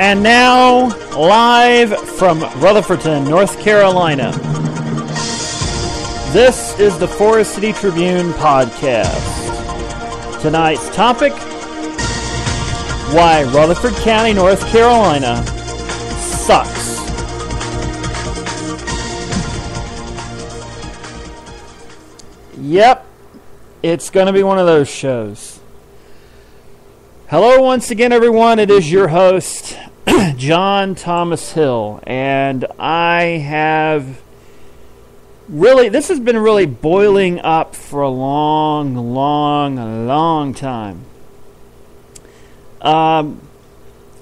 And now, live from Rutherford, North Carolina, this is the Forest City Tribune podcast. Tonight's topic, why Rutherford County, North Carolina sucks. Yep, it's going to be one of those shows. Hello once again, everyone. It is your host, John Thomas Hill, and I have this has been really boiling up for a long time. I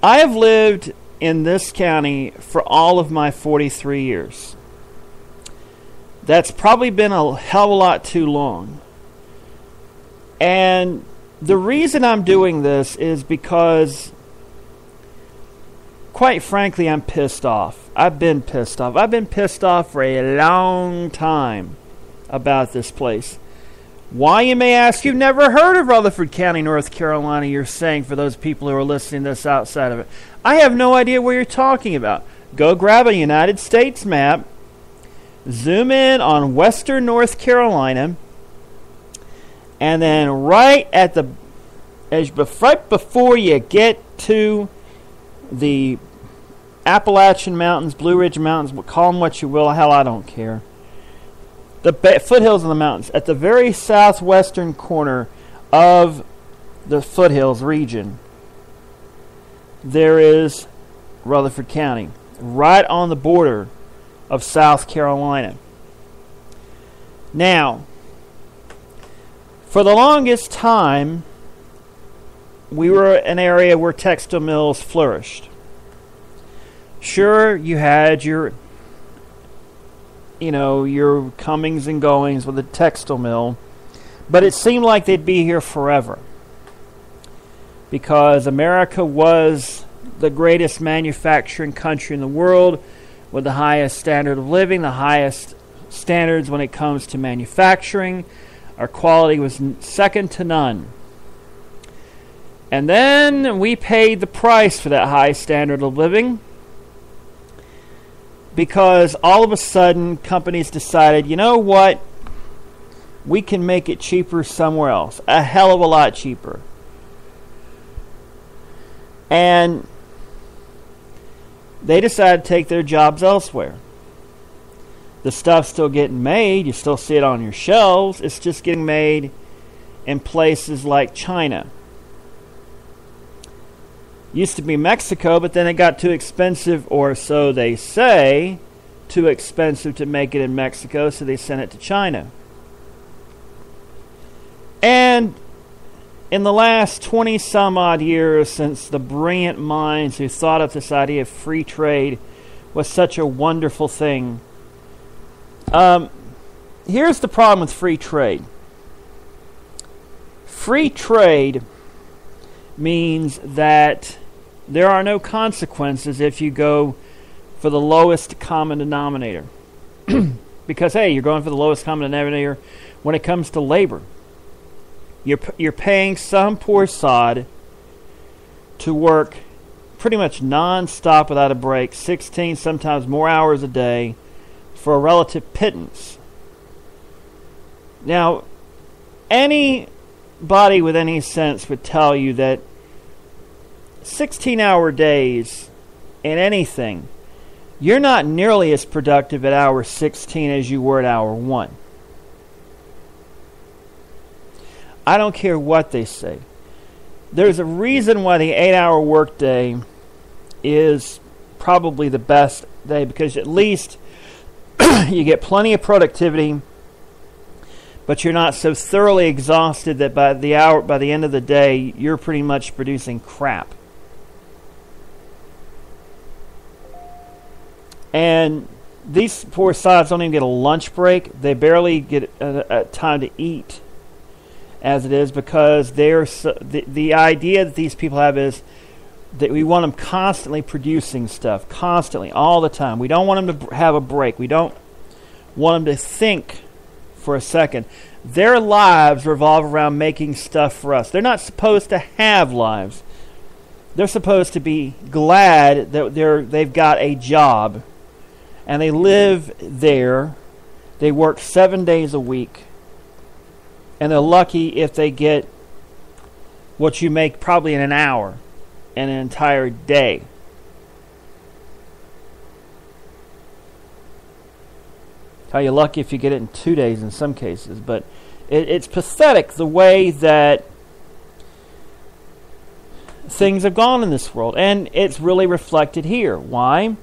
have lived in this county for all of my 43 years. That's probably been a hell of a lot too long. And the reason I'm doing this is because, quite frankly, I'm pissed off. I've been pissed off. I've been pissed off for a long time about this place. Why, you may ask? You've never heard of Rutherford County, North Carolina, you're saying, for those people who are listening to this outside of it. I have no idea what you're talking about. Go grab a United States map, zoom in on western North Carolina, and then right before you get to the Appalachian Mountains, Blue Ridge Mountains, call them what you will, hell, I don't care. The foothills of the mountains, at the very southwestern corner of the foothills region, there is Rutherford County, right on the border of South Carolina. Now, for the longest time, we were an area where textile mills flourished. Sure, you had your comings and goings with the textile mill, but it seemed like they'd be here forever because America was the greatest manufacturing country in the world with the highest standard of living, the highest standards when it comes to manufacturing. Our quality was second to none. And then we paid the price for that high standard of living because all of a sudden companies decided, you know what, we can make it cheaper somewhere else, a hell of a lot cheaper. And they decided to take their jobs elsewhere. The stuff's still getting made. You still see it on your shelves. It's just getting made in places like China. Used to be Mexico, but then it got too expensive, or so they say, too expensive to make it in Mexico, so they sent it to China. And in the last 20 some odd years, since the brilliant minds who thought up this idea of free trade was such a wonderful thing, here's the problem with free trade. Free trade means that there are no consequences if you go for the lowest common denominator. Because, hey, you're going for the lowest common denominator when it comes to labor. You're paying some poor sod to work pretty much non-stop without a break, 16, sometimes more hours a day, for a relative pittance. Now, anybody with any sense would tell you that 16-hour days in anything, you're not nearly as productive at hour 16 as you were at hour 1. I don't care what they say. There's a reason why the 8-hour workday is probably the best day, because at least you get plenty of productivity, but you're not so thoroughly exhausted that by the end of the day, you're pretty much producing crap. And these poor sods don't even get a lunch break. They barely get a time to eat, as it is, because the idea that these people have is that we want them constantly producing stuff, constantly, all the time. We don't want them to have a break. We don't want them to think for a second. Their lives revolve around making stuff for us. They're not supposed to have lives. they're supposed to be glad that they've got a job, and they live there. They work 7 days a week, and they're lucky if they get what you make probably in an hour, in an entire day. How you're lucky if you get it in 2 days in some cases, but it's pathetic the way that things have gone in this world, and it's really reflected here. Why?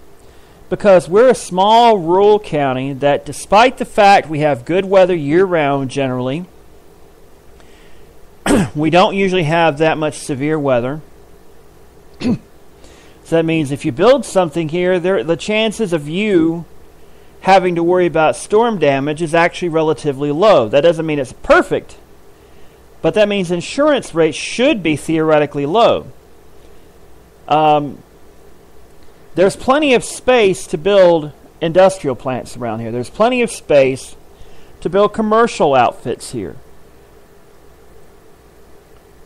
Because we're a small rural county that, despite the fact we have good weather year-round generally, we don't usually have that much severe weather. So that means if you build something here, the chances of you having to worry about storm damage is actually relatively low. That doesn't mean it's perfect, but that means insurance rates should be theoretically low. There's plenty of space to build industrial plants around here. There's plenty of space to build commercial outfits here.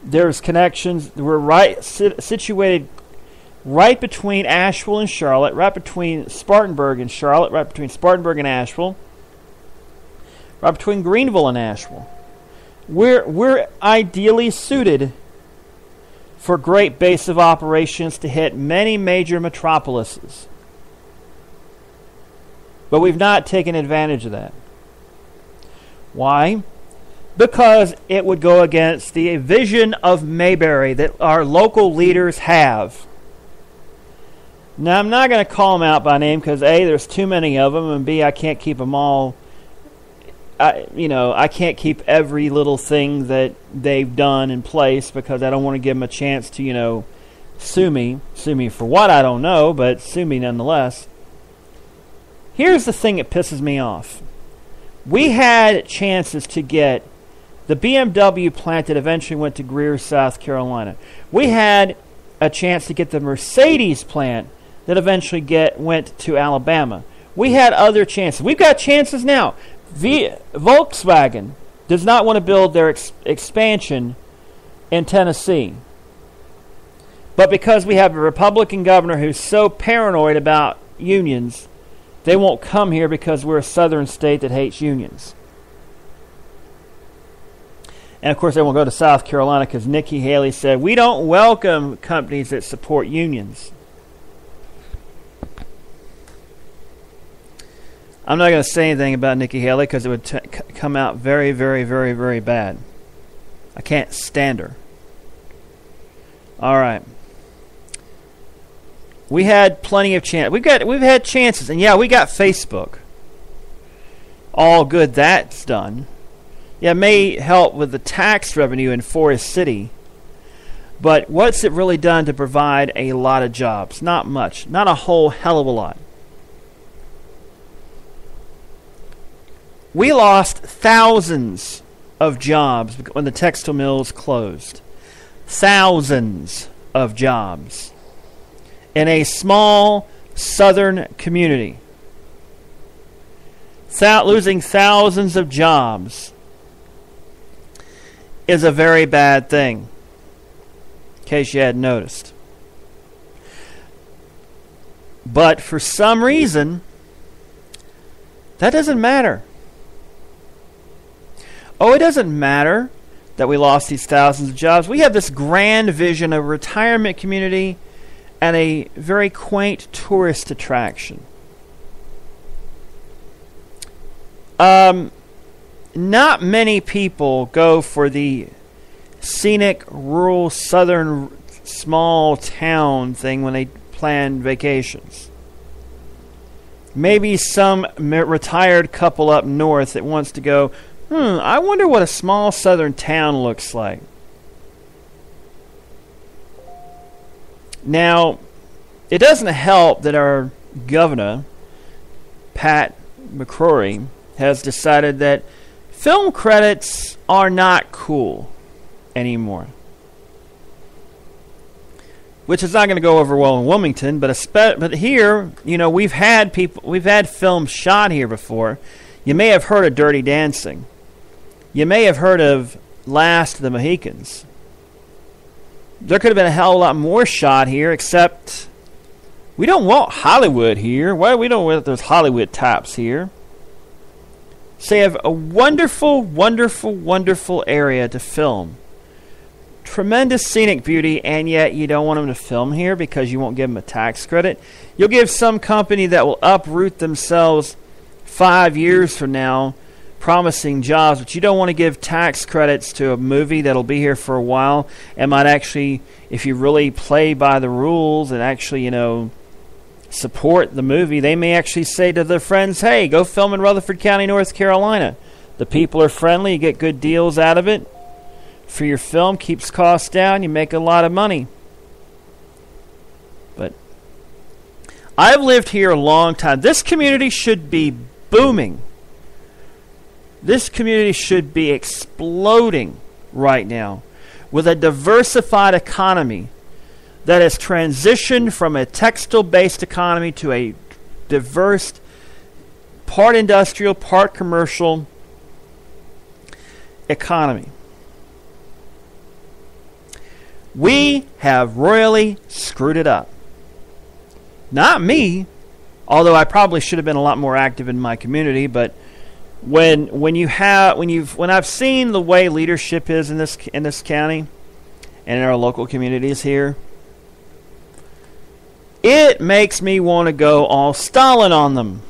There's connections. We're situated right between Asheville and Charlotte, right between Spartanburg and Charlotte, right between Spartanburg and Asheville, right between Greenville and Asheville. We're ideally suited for great base of operations to hit many major metropolises. But we've not taken advantage of that. Why? Because it would go against the vision of Mayberry that our local leaders have. Now, I'm not going to call them out by name because A, there's too many of them, and B, I can't keep them all. I can't keep every little thing that they've done in place because I don't want to give them a chance to, sue me. Sue me for what, I don't know, but sue me nonetheless. Here's the thing that pisses me off. We had chances to get the BMW plant that eventually went to Greer, South Carolina. We had a chance to get the Mercedes plant that eventually went to Alabama. We had other chances. We've got chances now. Volkswagen does not want to build their expansion in Tennessee. But because we have a Republican governor who's so paranoid about unions, they won't come here because we're a southern state that hates unions. And of course they won't go to South Carolina because Nikki Haley said, we don't welcome companies that support unions. I'm not going to say anything about Nikki Haley because it would come out very, very, very, very bad. I can't stand her. All right. We had plenty of chances. We've had chances, and yeah, we got Facebook. All good that's done. Yeah, it may help with the tax revenue in Forest City, but what's it really done to provide a lot of jobs? Not much. Not a whole hell of a lot. We lost thousands of jobs when the textile mills closed. Thousands of jobs in a small southern community. Losing thousands of jobs is a very bad thing, in case you hadn't noticed. But for some reason, that doesn't matter. Oh, it doesn't matter that we lost these thousands of jobs. We have this grand vision of a retirement community and a very quaint tourist attraction. Not many people go for the scenic, rural, southern, small town thing when they plan vacations. Maybe some retired couple up north that wants to go, I wonder what a small southern town looks like. Now, it doesn't help that our governor, Pat McCrory, has decided that film credits are not cool anymore. Which is not going to go over well in Wilmington, but here, we've had films shot here before. You may have heard of Dirty Dancing. You may have heard of Last of the Mohicans. There could have been a hell of a lot more shot here, except we don't want Hollywood here. Why we don't want those Hollywood types here? So you have a wonderful, wonderful, wonderful area to film. Tremendous scenic beauty, and yet you don't want them to film here because you won't give them a tax credit. You'll give some company that will uproot themselves 5 years from now, promising jobs, but you don't want to give tax credits to a movie that'll be here for a while and might actually, if you really play by the rules and actually, support the movie, they may actually say to their friends, hey, go film in Rutherford County, North Carolina. The people are friendly, you get good deals out of it. For your film, keeps costs down, you make a lot of money. But I've lived here a long time. This community should be booming. This community should be exploding right now with a diversified economy that has transitioned from a textile-based economy to a diverse, part industrial, part commercial economy. We have royally screwed it up. Not me, although I probably should have been a lot more active in my community, but when I've seen the way leadership is in this county and in our local communities here, it makes me want to go all Stalin on them.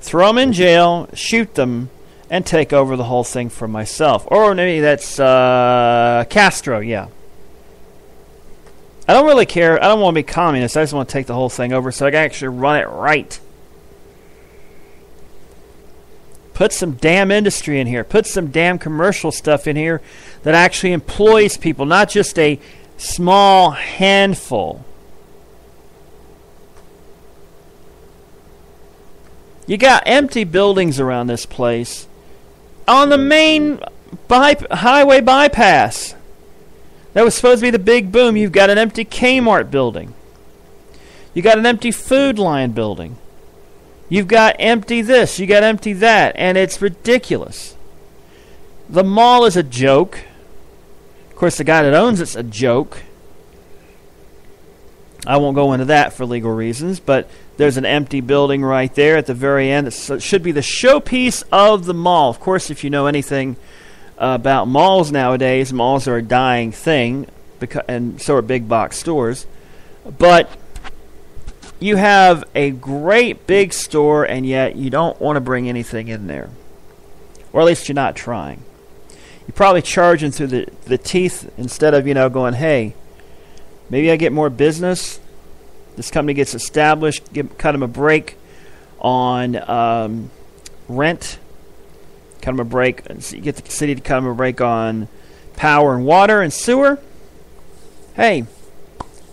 Throw them in jail, shoot them, and take over the whole thing for myself. Or maybe that's Castro, yeah. I don't really care. I don't want to be communist. I just want to take the whole thing over so I can actually run it right. Put some damn industry in here. Put some damn commercial stuff in here that actually employs people, not just a small handful. You got empty buildings around this place. On the main highway bypass that was supposed to be the big boom, you've got an empty Kmart building. You got an empty Food Lion building. You've got empty this, you got empty that, and it's ridiculous. The mall is a joke. Of course, the guy that owns it's a joke. I won't go into that for legal reasons, but there's an empty building right there at the very end. It should be the showpiece of the mall. Of course, if you know anything about malls nowadays, malls are a dying thing, and so are big box stores. But you have a great big store, and yet you don't want to bring anything in there. Or at least you're not trying. You're probably charging through the teeth instead of, going, hey, maybe I get more business. This company gets established. Cut them a break on rent. Cut them a break. Get the city to cut them a break on power and water and sewer. Hey,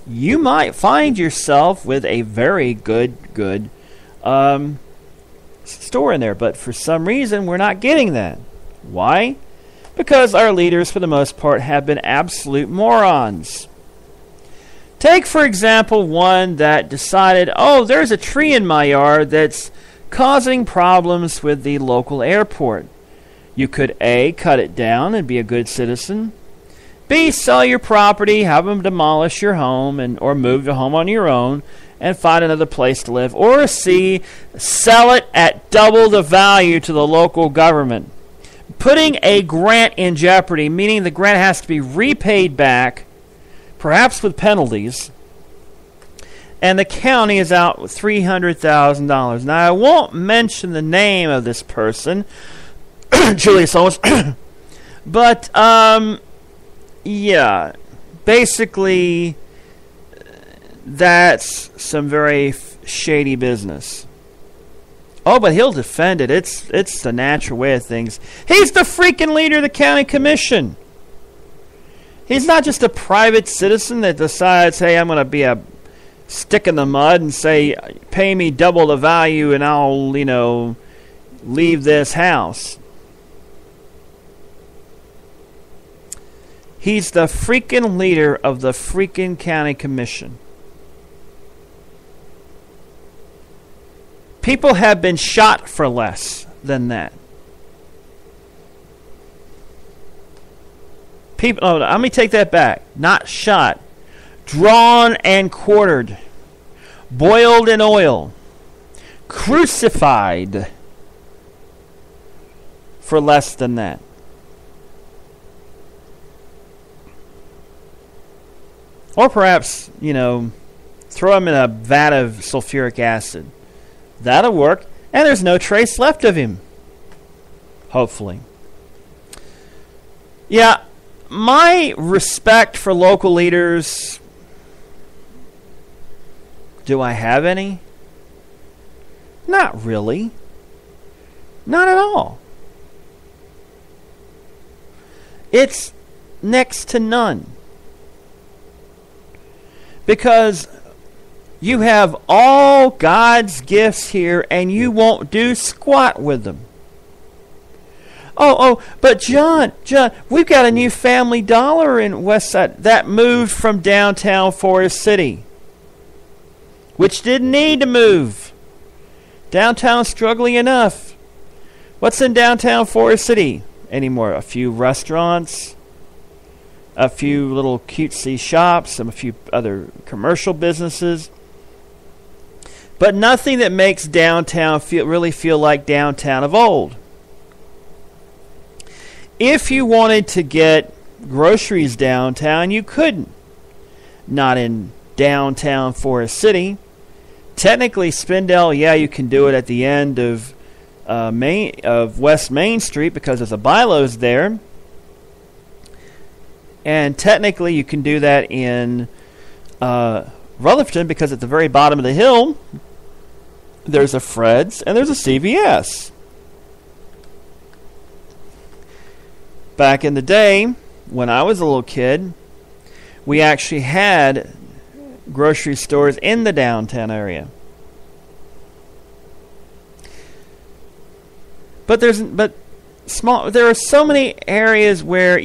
you might find yourself with a very good store in there. But for some reason, we're not getting that. Why? Because our leaders, for the most part, have been absolute morons. Take, for example, one that decided, there's a tree in my yard that's causing problems with the local airport. You could A, cut it down and be a good citizen. B, sell your property, have them demolish your home or move the home on your own and find another place to live. Or C, sell it at double the value to the local government. Putting a grant in jeopardy, meaning the grant has to be repaid back, perhaps with penalties, and the county is out with $300,000. Now, I won't mention the name of this person, Julius Owens, but, yeah, basically, that's some very shady business. Oh, but he'll defend it. It's the natural way of things. He's the freaking leader of the county commission. He's not just a private citizen that decides, hey, I'm going to be a stick in the mud and say, pay me double the value and I'll, leave this house. He's the freaking leader of the freaking county commission. People have been shot for less than that. People. Oh, let me take that back. Not shot. Drawn and quartered. Boiled in oil. Crucified for less than that. Or perhaps, throw him in a vat of sulfuric acid. That'll work. And there's no trace left of him. Hopefully. Yeah, my respect for local leaders, do I have any? Not really. Not at all. It's next to none. Because you have all God's gifts here and you won't do squat with them. But John, we've got a new Family Dollar in Westside that moved from downtown Forest City, which didn't need to move. Downtown's struggling enough. What's in downtown Forest City anymore? A few restaurants, a few little cutesy shops, and a few other commercial businesses. But nothing that makes downtown really feel like downtown of old. If you wanted to get groceries downtown, you couldn't. Not in downtown Forest City. Technically, Spindale, you can do it at the end of West Main Street because there's a Bilo's there. And technically, you can do that in Rutherford because at the very bottom of the hill, there's a Fred's and there's a CVS. Back in the day, when I was a little kid, we actually had grocery stores in the downtown area. But there are so many areas where,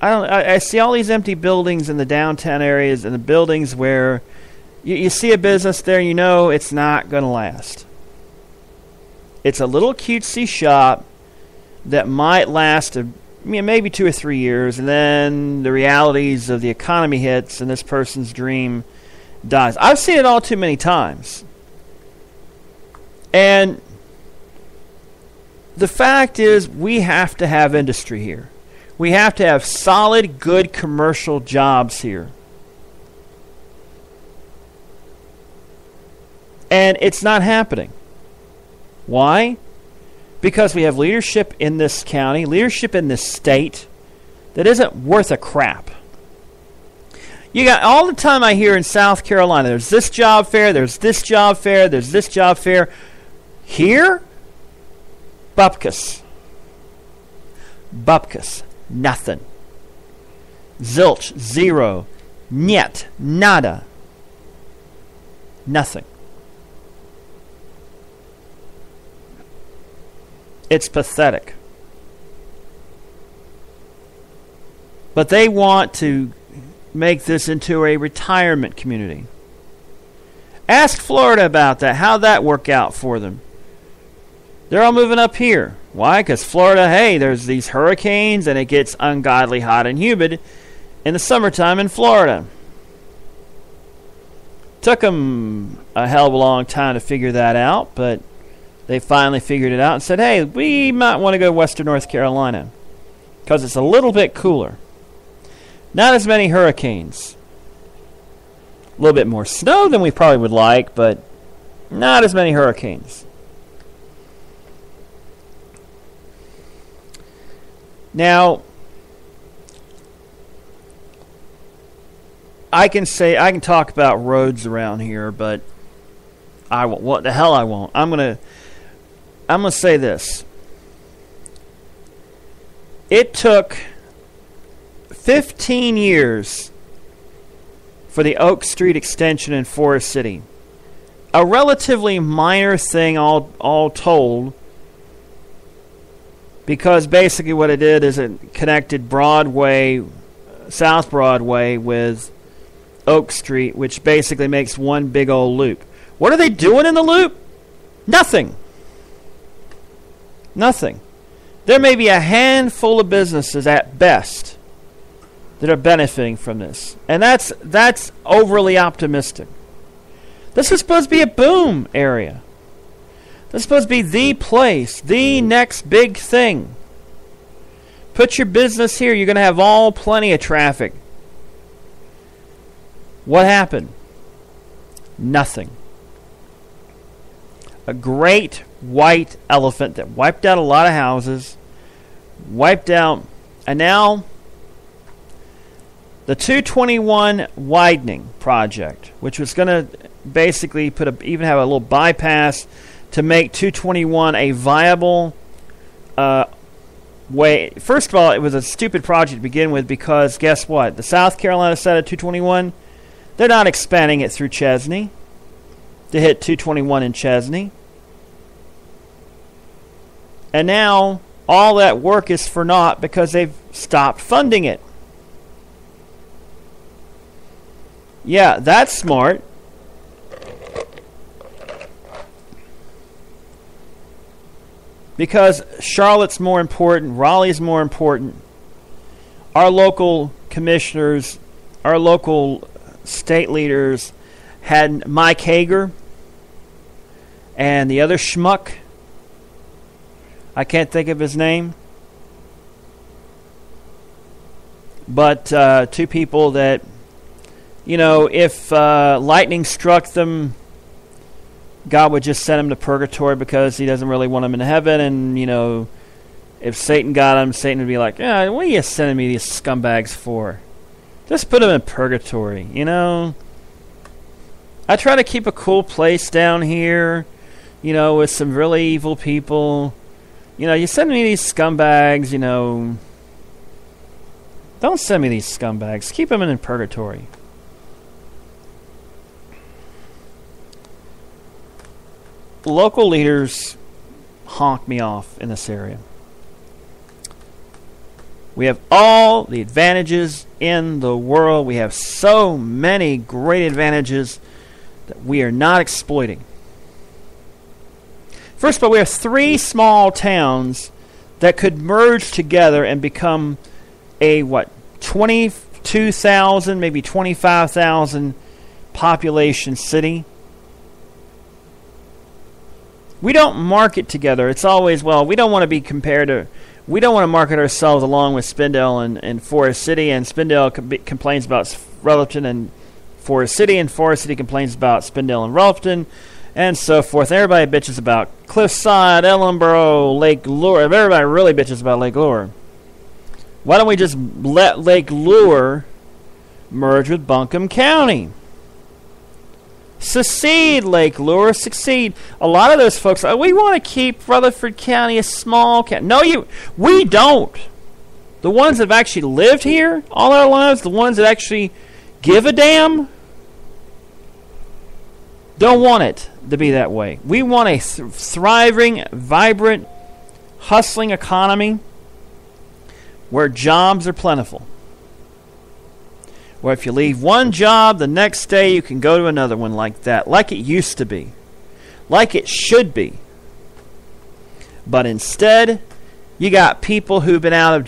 I see all these empty buildings in the downtown areas and the buildings where you see a business there, it's not going to last. It's a little cutesy shop that might last maybe 2 or 3 years, and then the realities of the economy hits and this person's dream dies. I've seen it all too many times. And the fact is, we have to have industry here. We have to have solid, good commercial jobs here. And it's not happening. Why? Because we have leadership in this county, leadership in this state that isn't worth a crap. You got all the time I hear in South Carolina, there's this job fair, there's this job fair, there's this job fair. Here, bupkis. Bupkis. Nothing. Zilch. Zero. Niet. Nada. Nothing. It's pathetic. But they want to make this into a retirement community. Ask Florida about that. How'd that work out for them? They're all moving up here. Why? Because Florida, there's these hurricanes and it gets ungodly hot and humid in the summertime in Florida. Took them a hell of a long time to figure that out, but they finally figured it out and said, hey, we might want to go to Western North Carolina because it's a little bit cooler. Not as many hurricanes. A little bit more snow than we probably would like, but not as many hurricanes. Now, I can talk about roads around here, but I won't. What the hell I won't. I'm gonna say this. It took 15 years for the Oak Street extension in Forest City. A relatively minor thing all told, because basically what it did is it connected Broadway, South Broadway with Oak Street, which basically makes one big old loop. What are they doing in the loop? Nothing. They're There may be a handful of businesses at best that are benefiting from this. And that's overly optimistic. This is supposed to be a boom area. This is supposed to be the place, the next big thing. Put your business here. You're going to have plenty of traffic. What happened? Nothing. A great white elephant that wiped out a lot of houses, and now the 221 widening project, which was going to basically even have a little bypass to make 221 a viable way. First of all, it was a stupid project to begin with because guess what? The South Carolina side of 221, they're not expanding it through Chesney to hit 221 in Chesney. And now all that work is for naught because they've stopped funding it. Yeah, that's smart. Because Charlotte's more important, Raleigh's more important. Our local commissioners, our local state leaders had Mike Hager and the other schmuck. I can't think of his name. But two people that, if lightning struck them, God would just send them to purgatory because he doesn't really want them in heaven. And, if Satan got them, Satan would be like, what are you sending me these scumbags for? Just put them in purgatory, I try to keep a cool place down here, with some really evil people. You send me these scumbags, don't send me these scumbags. Keep them in purgatory. Local leaders honk me off in this area. We have all the advantages in the world. We have so many great advantages that we are not exploiting. First of all, we have 3 small towns that could merge together and become a, 22,000, maybe 25,000 population city. We don't market together. It's always, we don't want to be compared to, we don't want to market ourselves along with Spindale and Forest City, and Spindale complains about Rutherford and Forest City, and Forest City complains about Spindale and Rutherford, and so forth. Everybody bitches about Cliffside, Ellenboro, Lake Lure. Everybody really bitches about Lake Lure. Why don't we just let Lake Lure merge with Buncombe County? Secede, Lake Lure, succeed. A lot of those folks, we want to keep Rutherford County a small county. No, we don't. The ones that have actually lived here all our lives, the ones that actually give a damn, don't want it to be that way. We want a thriving, vibrant, hustling economy where jobs are plentiful. Where if you leave one job, the next day you can go to another one like that. Like it used to be. Like it should be. But instead, you got people who've been out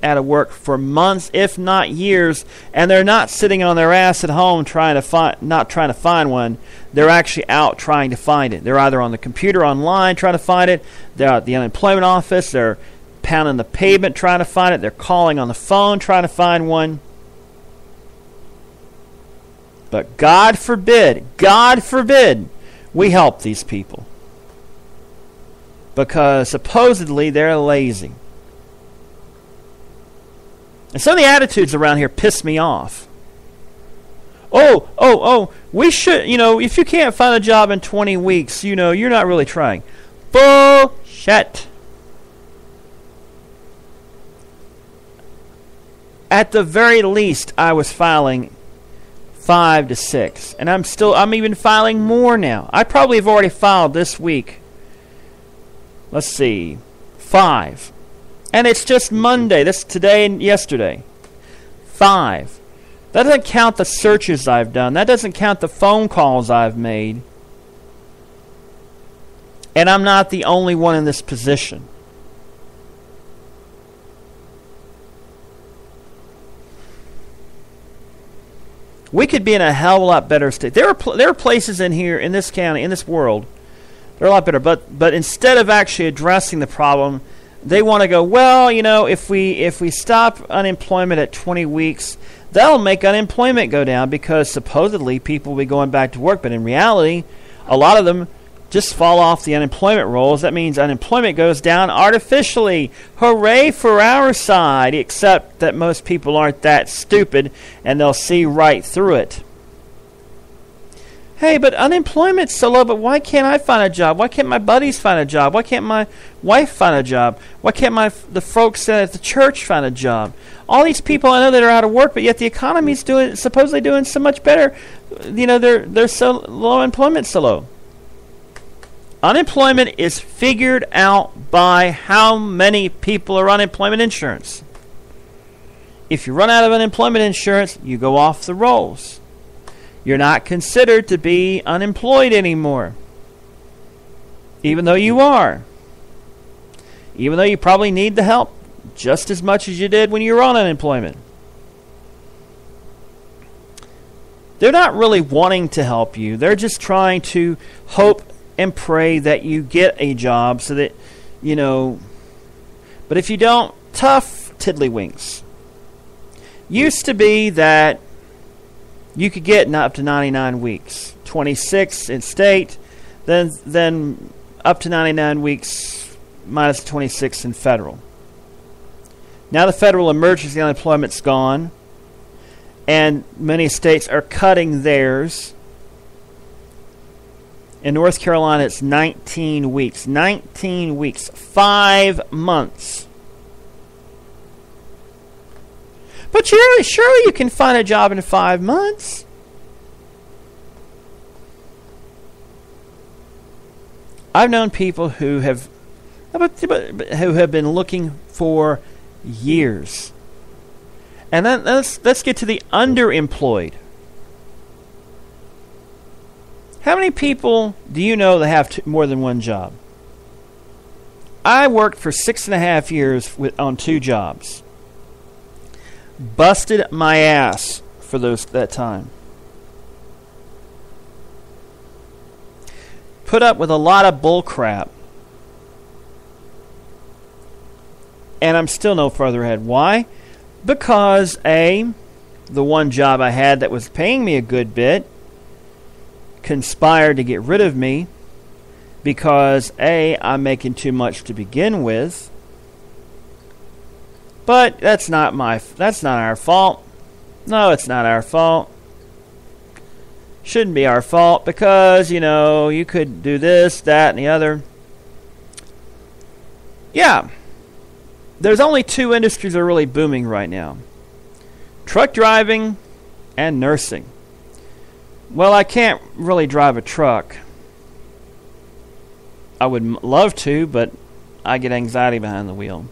of work for months, if not years, and they're not sitting on their ass at home not trying to find one. They're actually out trying to find it. They're either on the computer online trying to find it, they're at the unemployment office, they're pounding the pavement trying to find it, they're calling on the phone trying to find one. But God forbid, we help these people. Because supposedly they're lazy. And some of the attitudes around here piss me off. We should, if you can't find a job in 20 weeks, you're not really trying. Bullshit. At the very least, I was filing 5 to 6. And I'm even filing more now. I probably have already filed this week. Let's see. 5. And it's just Monday. This today and yesterday. 5. That doesn't count the searches I've done. That doesn't count the phone calls I've made. And I'm not the only one in this position. we could be in a hell of a lot better state. There are places in here, in this county, in this world, they're a lot better. But instead of actually addressing the problem, they want to go, well, if we stop unemployment at 20 weeks, that'll make unemployment go down because supposedly people will be going back to work. But in reality, a lot of them just fall off the unemployment rolls. That means unemployment goes down artificially. Hooray for our side, except that most people aren't that stupid and they'll see right through it. Hey, but unemployment's so low, but why can't I find a job? Why can't my buddies find a job? Why can't my wife find a job? Why can't the folks at the church find a job? All these people I know that are out of work, but yet the economy's supposedly doing so much better. They're so low, unemployment's so low. Unemployment is figured out by how many people are on unemployment insurance. If you run out of unemployment insurance, you go off the rolls. You're not considered to be unemployed anymore, even though you are. Even though you probably need the help just as much as you did when you were on unemployment. They're not really wanting to help you. They're just trying to hope and pray that you get a job so that, but if you don't, tough tiddlywinks. Used to be that you could get up to 99 weeks, 26 in state, then up to 99 weeks minus 26 in federal. Now the federal emergency unemployment's gone, and many states are cutting theirs. In North Carolina, it's 19 weeks. 19 weeks. 5 months. But surely you can find a job in 5 months. I've known people who have been looking for years. And then let's get to the underemployed. How many people do you know that have more than one job? I worked for 6.5 years on 2 jobs. Busted my ass for that time. Put up with a lot of bull crap. And I'm still no further ahead. Why? Because the one job I had that was paying me a good bit conspired to get rid of me because I'm making too much to begin with. But that's not our fault. No, it's not our fault. Shouldn't be our fault because, you could do this, that, and the other. Yeah. There's only 2 industries that are really booming right now. Truck driving and nursing. Well, I can't really drive a truck. I would love to, but I get anxiety behind the wheel.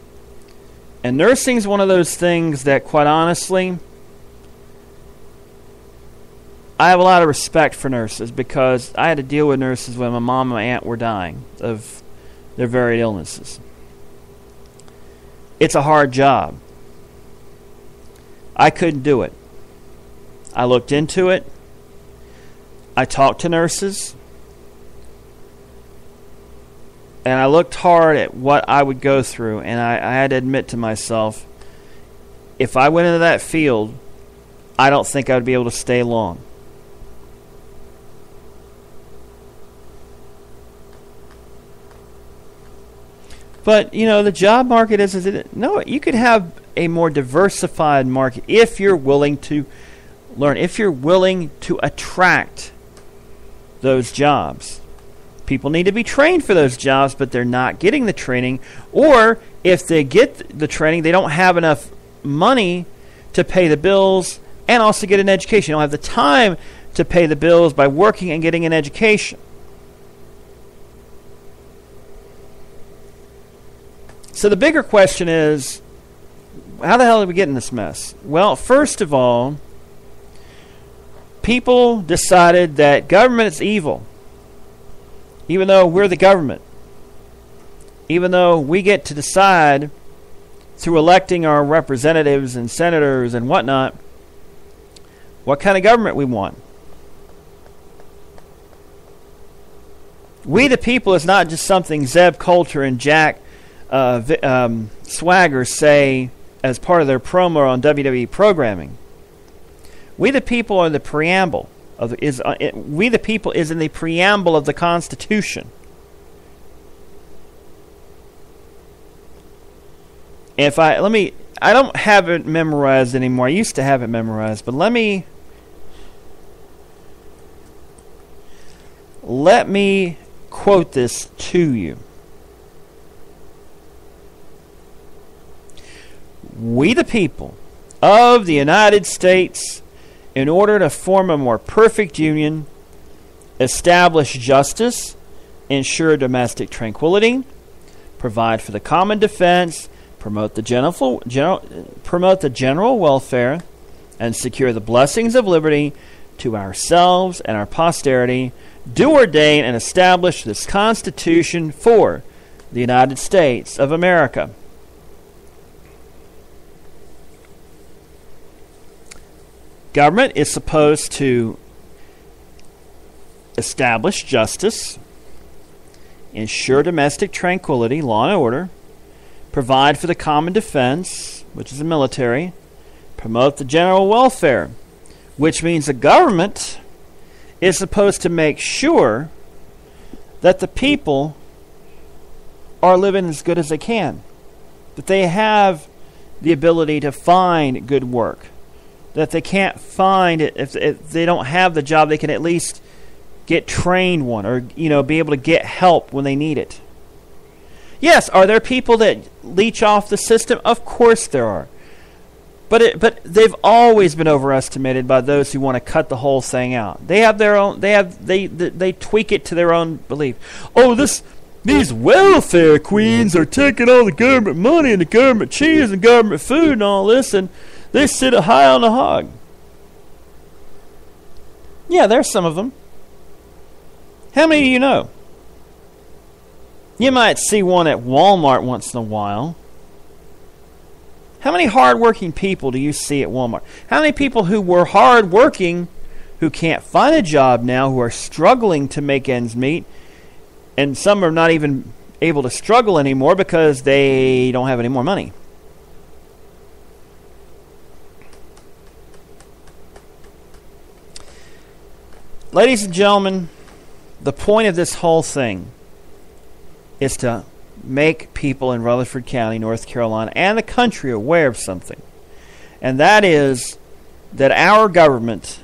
And nursing is one of those things that, quite honestly, I have a lot of respect for nurses because I had to deal with nurses when my mom and my aunt were dying of their varied illnesses. It's a hard job. I couldn't do it. I looked into it. I talked to nurses. And I looked hard at what I would go through, and I had to admit to myself, if I went into that field, I don't think I would be able to stay long. But, the job market no, you could have a more diversified market if you're willing to learn, if you're willing to attract those jobs. People need to be trained for those jobs, but they're not getting the training. Or if they get the training, they don't have enough money to pay the bills and also get an education. They don't have the time to pay the bills by working and getting an education. So the bigger question is, how the hell did we get in this mess? Well, first of all, people decided that government is evil. Even though we're the government, even though we get to decide through electing our representatives and senators and whatnot what kind of government we want. We the people is not just something Zeb Coulter and Jack Swagger say as part of their promo on WWE programming. We the people are the preamble of we the people is in the preamble of the Constitution. I don't have it memorized anymore. I used to have it memorized, but let me quote this to you. We the people of the United States, in order to form a more perfect union, establish justice, ensure domestic tranquility, provide for the common defense, promote the general welfare, and secure the blessings of liberty to ourselves and our posterity, do ordain and establish this Constitution for the United States of America. Government is supposed to establish justice, ensure domestic tranquility, law and order, provide for the common defense, which is the military, promote the general welfare, which means the government is supposed to make sure that the people are living as good as they can, that they have the ability to find good work, that they can't find it if they don't have the job, they can at least get trained one, or be able to get help when they need it. Yes, are there people that leech off the system? Of course there are. But they've always been overestimated by those who want to cut the whole thing out. They have their own. They tweak it to their own belief. Oh, these welfare queens are taking all the government money and the government cheese and government food and all this, and they sit high on the hog. Yeah, there's some of them. How many do you know? You might see one at Walmart once in a while. How many hard-working people do you see at Walmart? How many people who were hard-working, who can't find a job now, who are struggling to make ends meet, and some are not even able to struggle anymore because they don't have any more money? Ladies and gentlemen, the point of this whole thing is to make people in Rutherford County, North Carolina, and the country aware of something. And that is that our government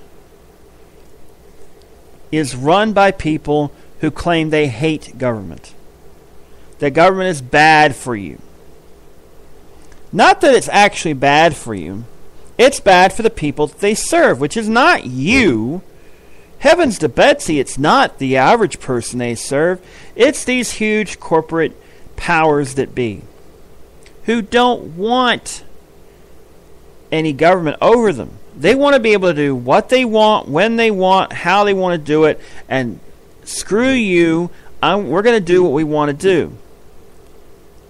is run by people who claim they hate government. That government is bad for you. Not that it's actually bad for you. It's bad for the people that they serve, which is not you. Heavens to Betsy, it's not the average person they serve. It's these huge corporate powers that be who don't want any government over them. They want to be able to do what they want, when they want, how they want to do it, and screw you, we're going to do what we want to do.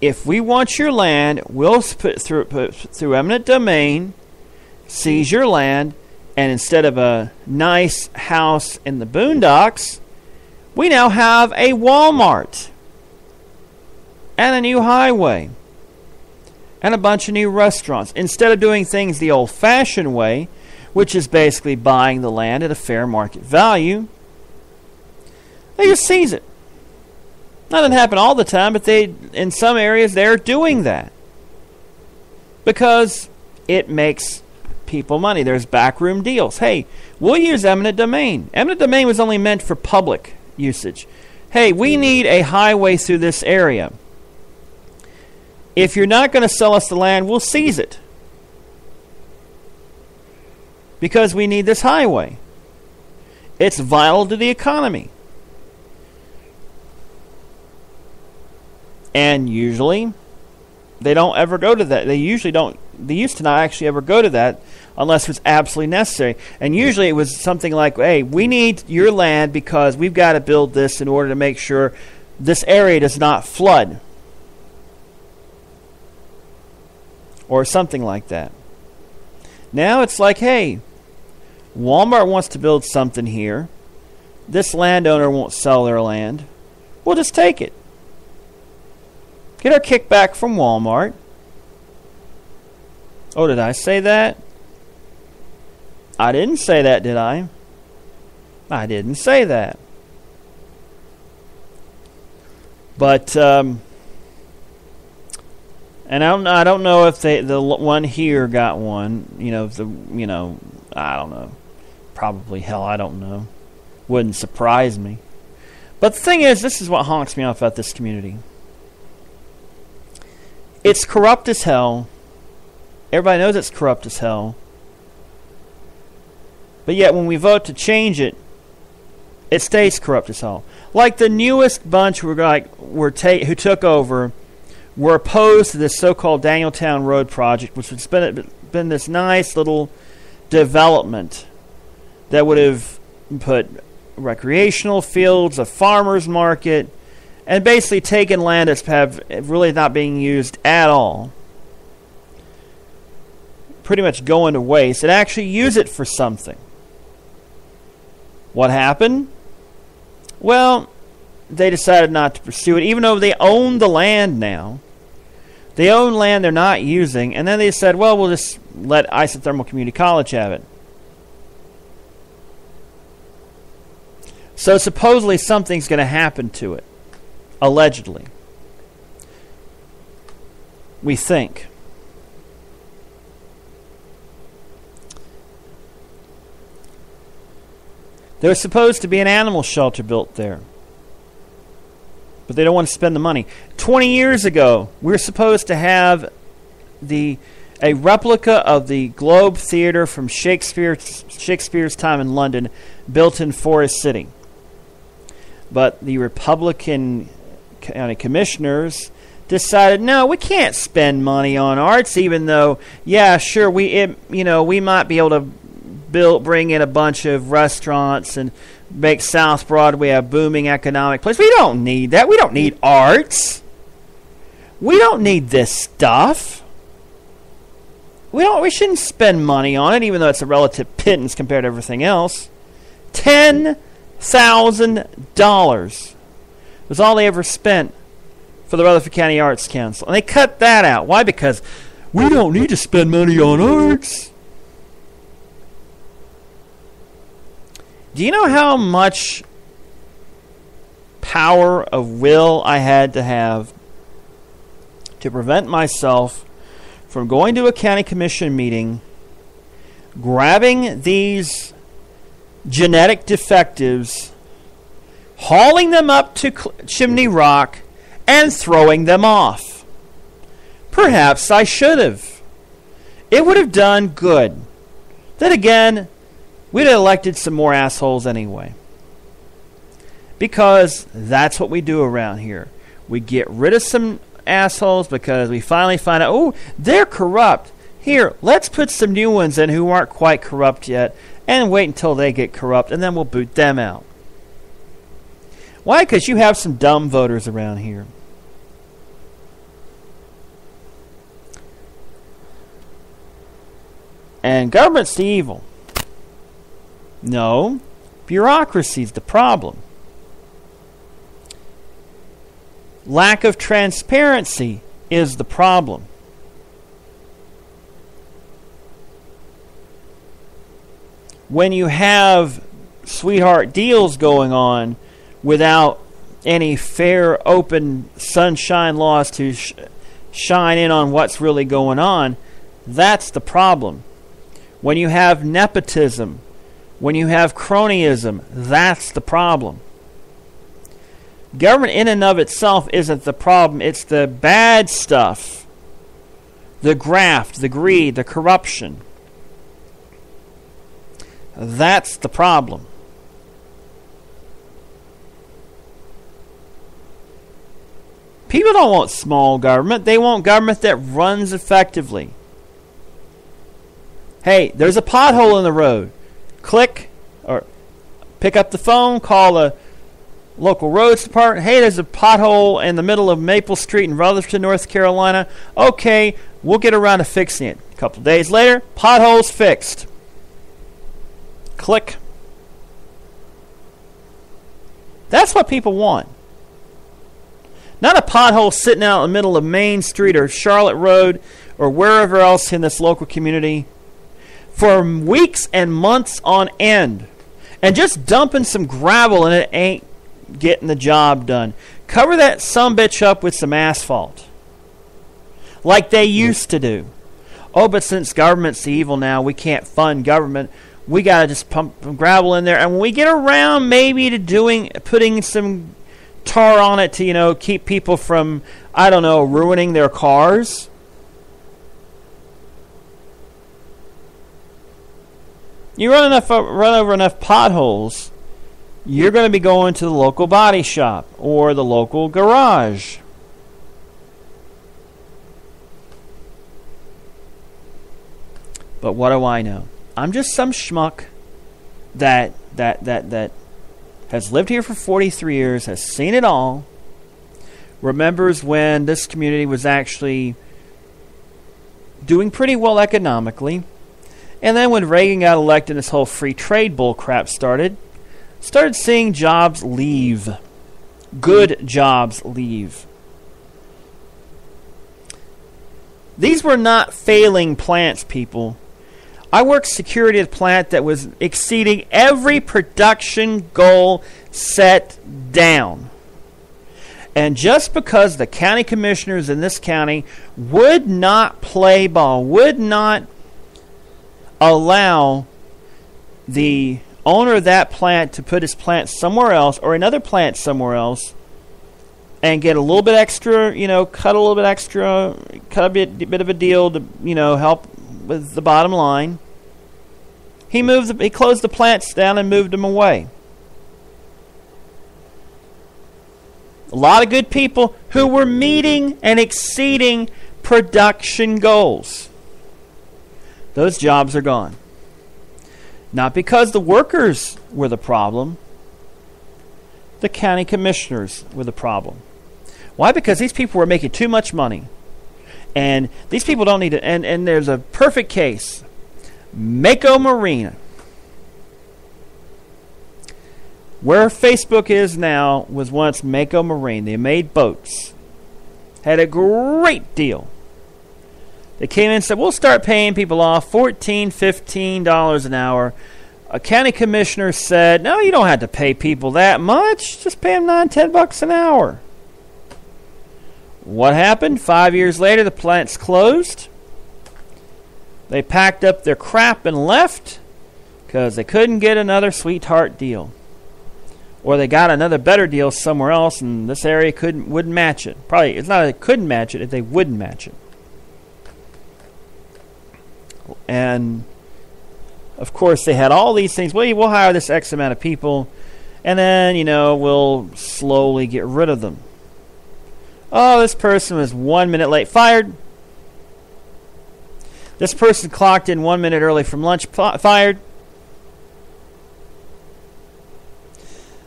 If we want your land, we'll put through eminent domain, seize your land, and instead of a nice house in the boondocks, we now have a Walmart and a new highway and a bunch of new restaurants. Instead of doing things the old-fashioned way, which is basically buying the land at a fair market value, they just seize it. That doesn't happen all the time, but in some areas they're doing that because it makes people money. There's backroom deals. Hey, we'll use eminent domain. Eminent domain was only meant for public usage. Hey, we need a highway through this area. If you're not going to sell us the land, we'll seize it because we need this highway. It's vital to the economy. And usually they don't ever go to that. They used to not actually ever go to that unless it was absolutely necessary. And usually it was something like, hey, we need your land because we've got to build this in order to make sure this area does not flood. Or something like that. Now it's like, hey, Walmart wants to build something here. This landowner won't sell their land. We'll just take it. Get our kickback from Walmart. Oh, did I say that? I didn't say that, did I? I didn't say that. But, and I don't know if the one here got one. I don't know. Probably, hell, I don't know. Wouldn't surprise me. But the thing is, this is what honks me off about this community. It's corrupt as hell. Everybody knows it's corrupt as hell. But yet, when we vote to change it, it stays corrupt as hell. Like the newest bunch who took over were opposed to this so-called Danieltown Road project, which has been this nice little development that would have put recreational fields, a farmer's market, and basically taken land that's really not being used at all. Pretty much going to waste, and actually use it for something. What happened? Well, they decided not to pursue it, even though they own the land now. They own land they're not using, and then they said, well, we'll just let Isothermal Community College have it. So supposedly something's going to happen to it. Allegedly. We think. There was supposed to be an animal shelter built there. But they don't want to spend the money. 20 years ago, we were supposed to have a replica of the Globe Theatre from Shakespeare's time in London built in Forest City. But the Republican county commissioners decided, no, we can't spend money on arts, even though, yeah, sure, we might be able to bring in a bunch of restaurants and make South Broadway a booming economic place. We don't need that. We don't need arts. We don't need this stuff. We shouldn't spend money on it, even though it's a relative pittance compared to everything else. $10,000 was all they ever spent for the Rutherford County Arts Council. And they cut that out. Why? Because we don't need to spend money on arts. Do you know how much power of will I had to have to prevent myself from going to a county commission meeting, grabbing these genetic defectives, hauling them up to Chimney Rock, and throwing them off? Perhaps I should have. It would have done good. Then again, we'd have elected some more assholes anyway. Because that's what we do around here. We get rid of some assholes because we finally find out, oh, they're corrupt. Here, let's put some new ones in who aren't quite corrupt yet and wait until they get corrupt, and then we'll boot them out. Why? Because you have some dumb voters around here. And government's the evil. No, bureaucracy's the problem. Lack of transparency is the problem. When you have sweetheart deals going on without any fair, open sunshine laws to shine in on what's really going on, that's the problem. When you have nepotism, when you have cronyism, that's the problem. Government in and of itself isn't the problem. It's the bad stuff. The graft, the greed, the corruption. That's the problem. People don't want small government. They want government that runs effectively. Hey, there's a pothole in the road. Click or pick up the phone, call the local roads department. Hey, there's a pothole in the middle of Maple Street in Rutherford, North Carolina. Okay, we'll get around to fixing it. A couple days later, pothole's fixed. Click. That's what people want. Not a pothole sitting out in the middle of Main Street or Charlotte Road or wherever else in this local community for weeks and months on end. And just dumping some gravel and it ain't getting the job done. Cover that sumbitch up with some asphalt. Like they used to do. Oh, but since government's evil now, we can't fund government. We got to just pump some gravel in there. And when we get around maybe to putting some tar on it to, keep people from, ruining their cars. You run over enough potholes, you're going to be going to the local body shop or the local garage. But what do I know? I'm just some schmuck that has lived here for 43 years, has seen it all, remembers when this community was actually doing pretty well economically, and then when Reagan got elected and this whole free trade bull crap started seeing jobs leave. Good jobs leave. These were not failing plants, people. I worked security at a plant that was exceeding every production goal set down. And just because the county commissioners in this county would not play ball, would not allow the owner of that plant to put his plant somewhere else or another plant somewhere else and get a little bit extra, cut a little bit extra, cut a bit of a deal to, help with the bottom line. He closed the plants down and moved them away. A lot of good people who were meeting and exceeding production goals. Those jobs are gone. Not because the workers were the problem. The county commissioners were the problem. Why? Because these people were making too much money. And these people don't need to. And there's a perfect case. Mako Marina. Where Facebook is now was once Mako Marine. They made boats. Had a great deal. They came in and said, we'll start paying people off $14, $15 an hour. A county commissioner said, no, you don't have to pay people that much. Just pay them $9, $10 an hour. What happened? 5 years later, the plant's closed. They packed up their crap and left because they couldn't get another sweetheart deal. Or they got another better deal somewhere else, and this area wouldn't match it. Probably, it's not that they couldn't match it, if they wouldn't match it. And, of course, they had all these things. Well, we'll hire this X amount of people, and then, we'll slowly get rid of them. Oh, this person was 1 minute late. Fired. This person clocked in 1 minute early from lunch. Fired.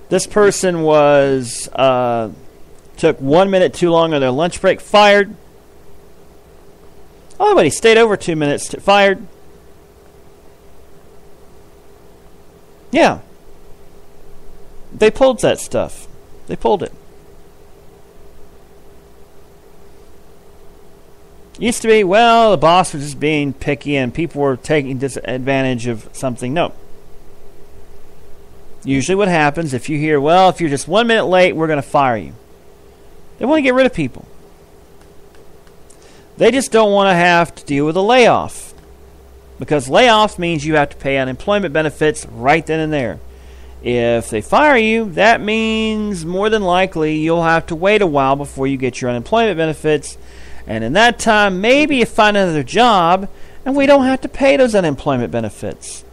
This person was took 1 minute too long on their lunch break. Fired. Oh, but he stayed over 2 minutes. Fired. Yeah. They pulled that stuff. They pulled it. Used to be, well, the boss was just being picky and people were taking disadvantage of something. No. Usually what happens if you hear, well, if you're just 1 minute late, we're going to fire you. They want to get rid of people. They just don't want to have to deal with a layoff. Because layoffs means you have to pay unemployment benefits right then and there. If they fire you, that means more than likely you'll have to wait a while before you get your unemployment benefits. And in that time, maybe you find another job and we don't have to pay those unemployment benefits.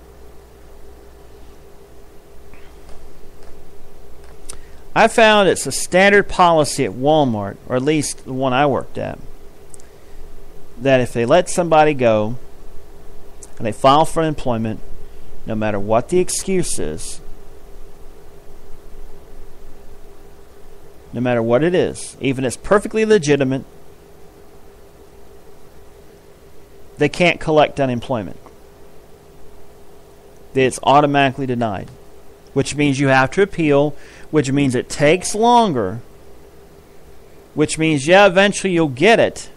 I found it's a standard policy at Walmart, or at least the one I worked at, that if they let somebody go and they file for unemployment, no matter what the excuse is, no matter what it is, even if it's perfectly legitimate, they can't collect unemployment. that it's automatically denied, which means you have to appeal, which means it takes longer, which means, yeah, eventually you'll get it,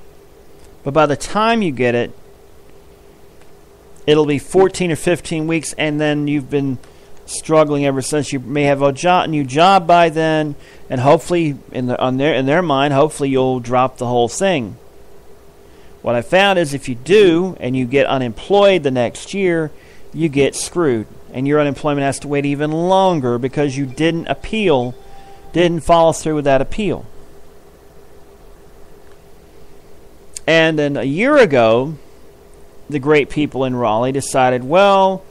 but by the time you get it, it'll be 14 or 15 weeks, and then you've been struggling ever since. You may have a new job by then, and hopefully, in their mind, hopefully you'll drop the whole thing. What I found is if you do, and you get unemployed the next year, you get screwed, and your unemployment has to wait even longer because you didn't appeal, didn't follow through with that appeal. And then a year ago, the great people in Raleigh decided, well,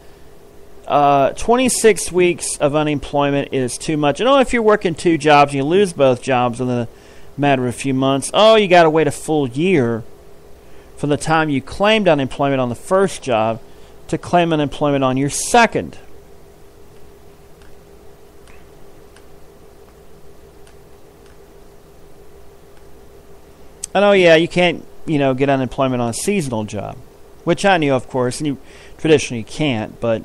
26 weeks of unemployment is too much. And if you're working 2 jobs and you lose both jobs in a matter of a few months, you got to wait a full year from the time you claimed unemployment on the first job to claim unemployment on your second. And you can't, get unemployment on a seasonal job, which I knew, of course, and you traditionally can't, but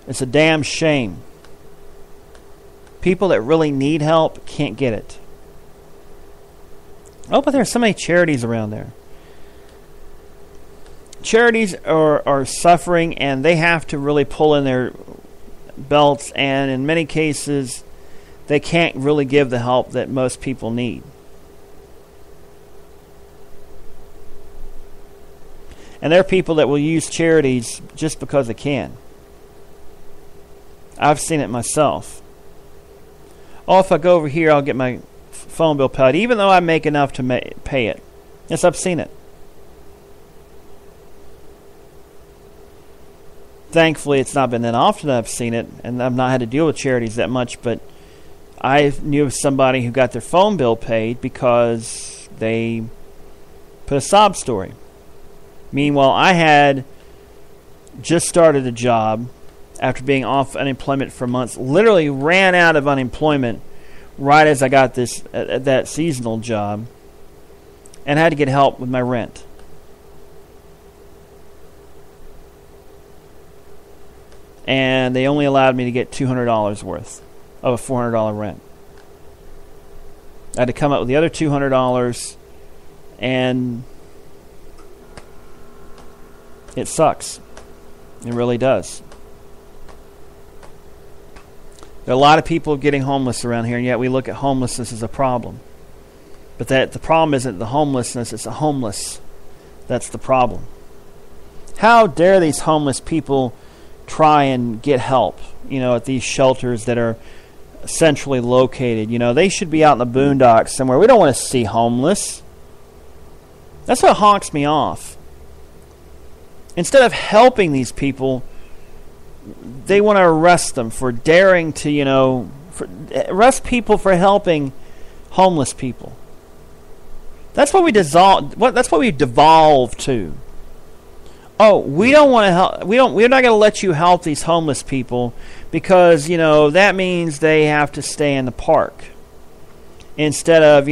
it's a damn shame. People that really need help can't get it. But there are so many charities around there. Charities are suffering, and they have to really pull in their belts, and in many cases, they can't really give the help that most people need. And there are people that will use charities just because they can. I've seen it myself. If I go over here, I'll get my phone bill paid, even though I make enough to pay it. Yes, I've seen it. Thankfully, it's not been that often that I've seen it, and I've not had to deal with charities that much, but I knew of somebody who got their phone bill paid because they put a sob story. Meanwhile, I had just started a job after being off unemployment for months, literally ran out of unemployment right as I got that seasonal job, and had to get help with my rent. And they only allowed me to get $200 worth of a $400 rent. I had to come up with the other $200, and it sucks. It really does. There are a lot of people getting homeless around here, and yet we look at homelessness as a problem. But the problem isn't the homelessness, it's the homeless. That's the problem. How dare these homeless people try and get help, at these shelters that are centrally located. They should be out in the boondocks somewhere. We don't want to see homeless. That's what honks me off. Instead of helping these people, they want to arrest them for daring to, arrest people for helping homeless people. That's what that's what we devolve to. We don't want to help. We're not going to let you help these homeless people because that means they have to stay in the park. Instead of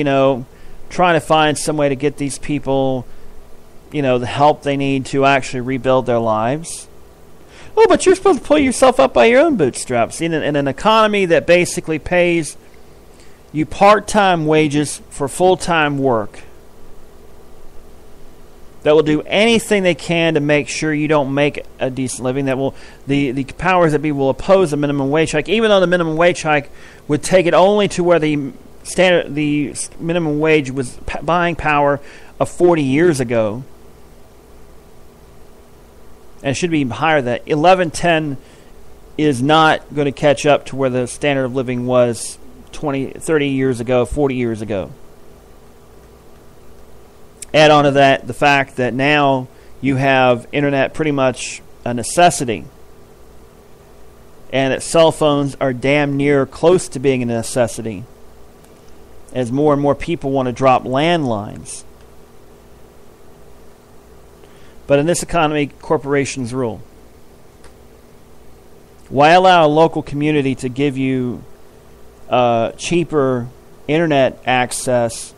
trying to find some way to get these people the help they need to actually rebuild their lives. But you're supposed to pull yourself up by your own bootstraps in an economy that basically pays you part-time wages for full-time work, that will do anything they can to make sure you don't make a decent living, that will the powers that be will oppose a minimum wage hike, even though the minimum wage hike would take it only to where the minimum wage was buying power of 40 years ago. And it should be higher than that. 1110 is not going to catch up to where the standard of living was 20, 30 years ago, 40 years ago. Add on to that the fact that now you have internet pretty much a necessity, and that cell phones are damn near close to being a necessity as more and more people want to drop landlines. But in this economy, corporations rule. Why allow a local community to give you cheaper internet access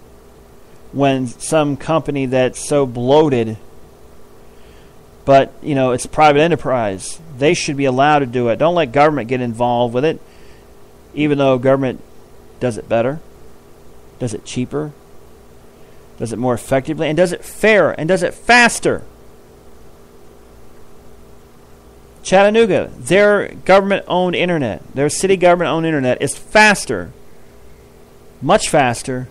when some company that's so bloated But, it's private enterprise. They should be allowed to do it. Don't let government get involved with it, even though government does it better, does it cheaper, does it more effectively, and does it fairer, and does it faster. Chattanooga, their government-owned internet, their city government-owned internet is faster, much faster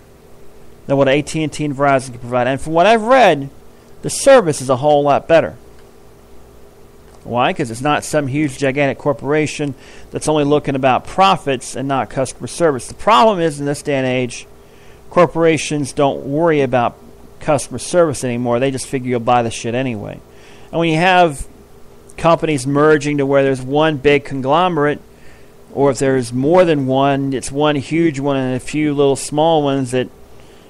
than what AT&T and Verizon can provide. And from what I've read, the service is a whole lot better. Why? Because it's not some huge, gigantic corporation that's only looking about profits and not customer service. The problem is, in this day and age, corporations don't worry about customer service anymore. They just figure you'll buy the shit anyway. And when you have companies merging to where there's one big conglomerate, or if there's more than one, it's one huge one and a few little small ones that,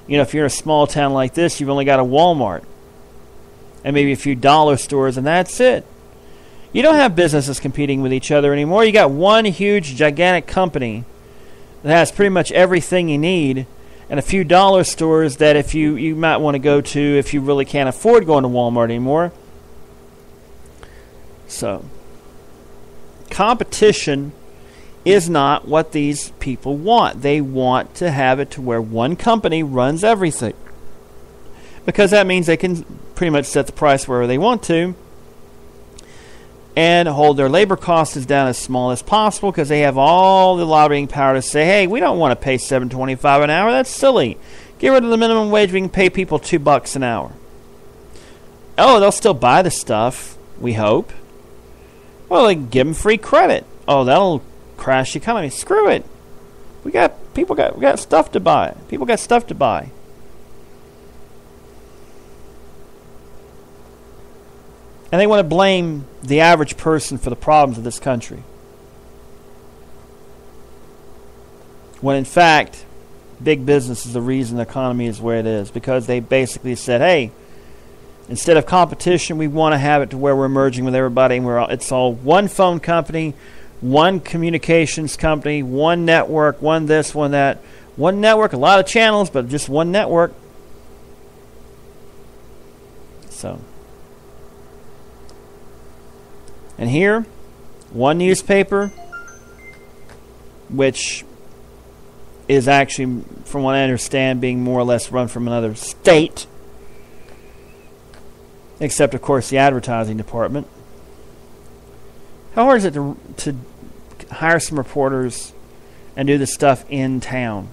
if you're in a small town like this, you've only got a Walmart and maybe a few dollar stores, and that's it. You don't have businesses competing with each other anymore. You got one huge, gigantic company that has pretty much everything you need, and a few dollar stores that if you might want to go to if you really can't afford going to Walmart anymore. So, competition is not what these people want. They want to have it to where one company runs everything, because that means they can pretty much set the price wherever they want to and hold their labor costs as down as small as possible, because they have all the lobbying power to say, hey, we don't want to pay $7.25 an hour. That's silly. Get rid of the minimum wage. We can pay people $2 an hour. Oh, they'll still buy the stuff, we hope. Well, they can give them free credit. Oh, that'll crash the economy. Screw it. We got stuff to buy. People got stuff to buy. And they want to blame the average person for the problems of this country, when in fact, big business is the reason the economy is where it is, because they basically said, hey, instead of competition, we want to have it to where we're merging with everybody, and it's all one phone company, one communications company, one network, one this, one that. One network, a lot of channels, but just one network. So. And here, one newspaper, which is actually, from what I understand, being more or less run from another state, except, of course, the advertising department. How hard is it to hire some reporters and do this stuff in town?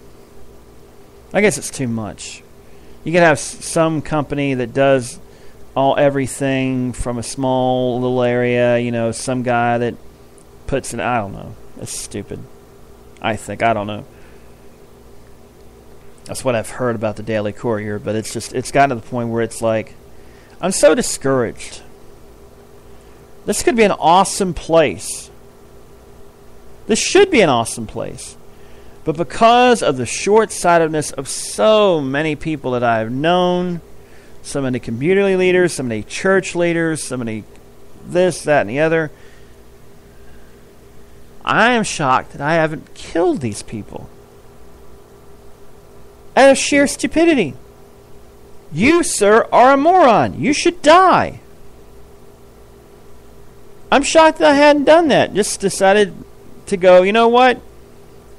I guess it's too much. You could have some company that does everything from a small little area, some guy that puts in, I don't know. It's stupid. I think. I don't know. That's what I've heard about the Daily Courier, but it's gotten to the point where it's like, I'm so discouraged. This could be an awesome place. This should be an awesome place. But because of the short-sightedness of so many people that I've known, so many community leaders, so many church leaders, so many this, that, and the other, I am shocked that I haven't killed these people out of sheer stupidity. You, sir, are a moron. You should die. I'm shocked that I hadn't done that. Just decided to go, you know what?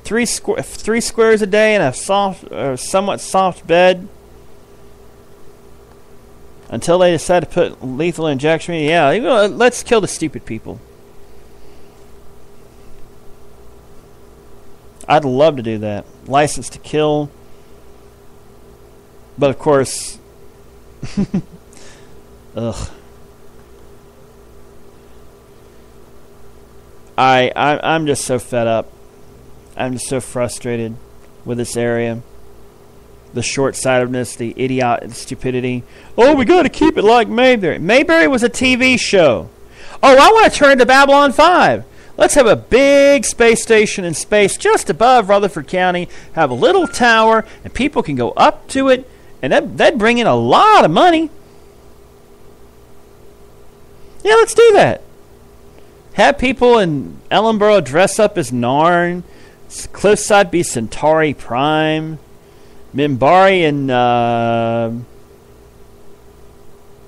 Three squares a day and a somewhat soft bed. Until they decide to put lethal injection. Yeah, let's kill the stupid people. I'd love to do that. License to kill. But of course, ugh. I'm just so fed up. I'm just so frustrated with this area. The short-sightedness, the the stupidity. Oh, we got to keep it like Mayberry. Mayberry was a TV show. Oh, I want to turn to Babylon 5. Let's have a big space station in space just above Rutherford County, have a little tower, and people can go up to it, and that'd bring in a lot of money. Yeah, let's do that. Have people in Ellenboro dress up as Narn, Cliffside be Centauri Prime, Minbari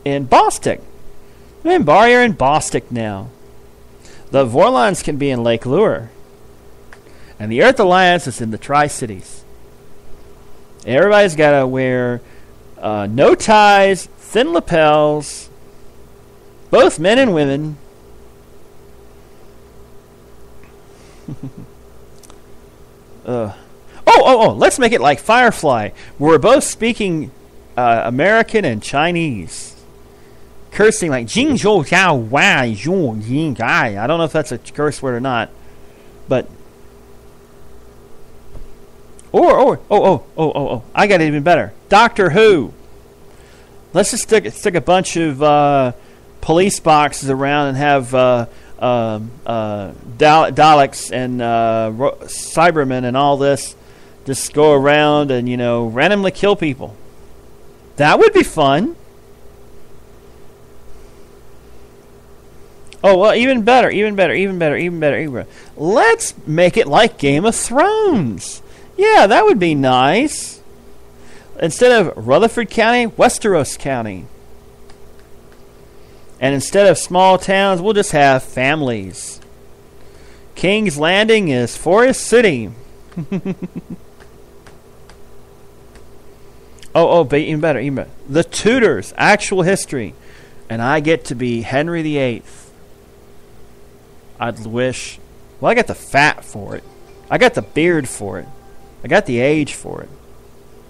and Bostic I'm in Barrier and Bostic now. The Vorlons can be in Lake Lure. And the Earth Alliance is in the Tri-Cities. Everybody's got to wear no ties, thin lapels, both men and women. Let's make it like Firefly. We're both speaking American and Chinese. Cursing like Jing Zhou Xiao Wai Zhou Ying Gai. I don't know if that's a curse word or not. But I got it even better. Doctor Who. Let's just stick a bunch of police boxes around and have Daleks and Cybermen and all this just go around and, randomly kill people. That would be fun. Oh, well, even better. Let's make it like Game of Thrones. Yeah, that would be nice. Instead of Rutherford County, Westeros County. And instead of small towns, we'll just have families. King's Landing is Forest City. But even better. The Tudors, actual history. And I get to be Henry VIII. I'd wish. Well, I got the fat for it. I got the beard for it. I got the age for it.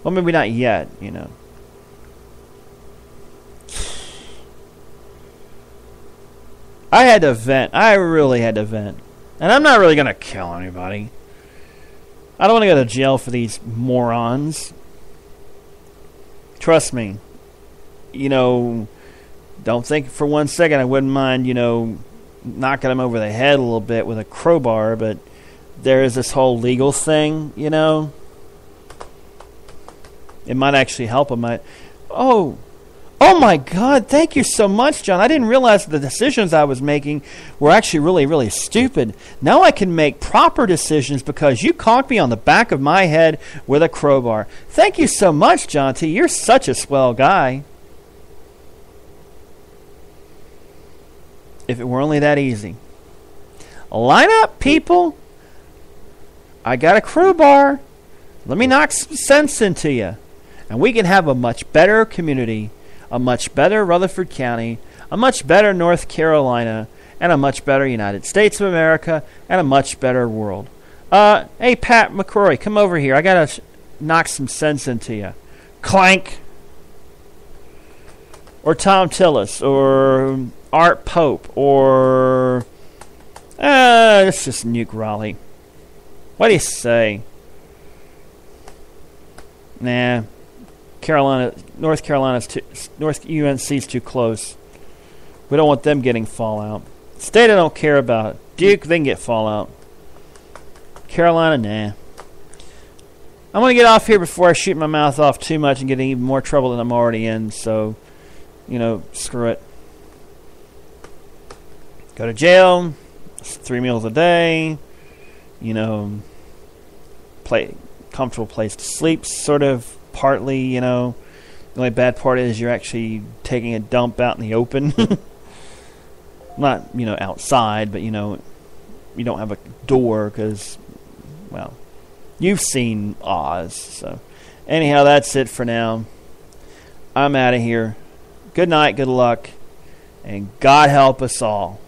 Well, maybe not yet, I had to vent. I really had to vent. And I'm not really going to kill anybody. I don't want to go to jail for these morons. Trust me. Don't think for 1 second I wouldn't mind, knocking them over the head a little bit with a crowbar, but there is this whole legal thing, It might actually help them. Oh my God, thank you so much, John. I didn't realize the decisions I was making were actually really, really stupid. Now I can make proper decisions because you conked me on the back of my head with a crowbar. Thank you so much, John T. You're such a swell guy. If it were only that easy. Line up, people. I got a crowbar. Let me knock some sense into you. And we can have a much better community, a much better Rutherford County, a much better North Carolina, and a much better United States of America, and a much better world. Hey, Pat McCrory, come over here. I got to knock some sense into you. Clank. Or Tom Tillis, or Art Pope, or let's just nuke Raleigh. What do you say? Nah, North UNC's too close. We don't want them getting fallout. State I don't care about. Duke, they can get fallout. Carolina, nah. I'm gonna get off here before I shoot my mouth off too much and get in even more trouble than I'm already in. So, screw it. Go to jail, 3 meals a day, comfortable place to sleep, sort of, partly, The only bad part is you're actually taking a dump out in the open. Not, outside, but, you don't have a door because, well, you've seen Oz. So, anyhow, that's it for now. I'm out of here. Good night, good luck, and God help us all.